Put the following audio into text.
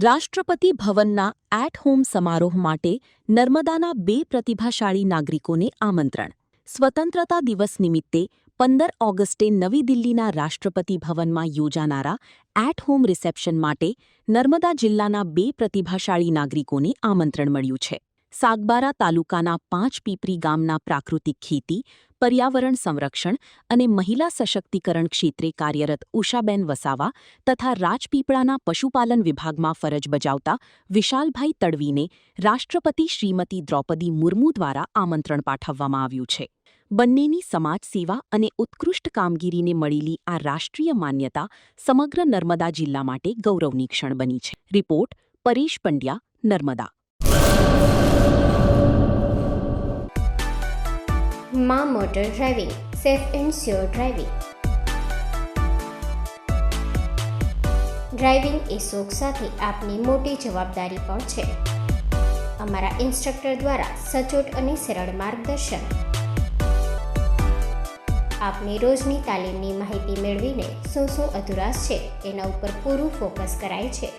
રાષ્ટ્રપતિ ભવનના at home સમારોહ માટે નર્મદાના 2 પ્રતિભાશાળી નાગરિકોને આમંત્રણ. સ્વતંત્રતા દિવસ નિમિત્તે 15 ઓગસ્ટે નવી દિલ્હીના રાષ્ટ્રપતિ ભવનમાં યોજાનારા એટ હોમ રિસેપ્શન માટે નર્મદા જિલ્લાના 2 પ્રતિભાશાળી નાગરિકોને આમંત્રણ મળ્યું છે. સાગબારા તાલુકાના 5 પીપરી ગામના પ્રાકૃતિક ખેતી, પર્યાવરણ સંરક્ષણ અને મહિલા સશક્તિકરણ ક્ષેત્રે કાર્યરત ઉષાબેન વસાવા તથા રાજપીપળાના પશુપાલન વિભાગમાં ફરજ બજાવતા વિશાલભાઈ તડવીને રાષ્ટ્રપતિ શ્રીમતી દ્રૌપદી મુર્મુ દ્વારા આમંત્રણ પાઠવવામાં આવ્યું છે. બંનેની સમાજ સેવા અને ઉત્કૃષ્ટ કામગીરીને મળેલી આ રાષ્ટ્રીય માન્યતા સમગ્ર નર્મદા જિલ્લા માટે ગૌરવની ક્ષણ બની છે. રિપોર્ટ પરેશ પંડ્યા, નર્મદા. માં motor driving, safe and sure driving. Driving એ શોખ સાથે આપની મોટી જવાબદારી પણ છે. અમારા ઇન્સ્ટ્રક્ટર દ્વારા સચોટ અને સરળ માર્ગદર્શન. આપની રોજની તાલીમની માહિતી મેળવીને શું અધુરાશ છે એના ઉપર પૂરું ફોકસ કરાય છે.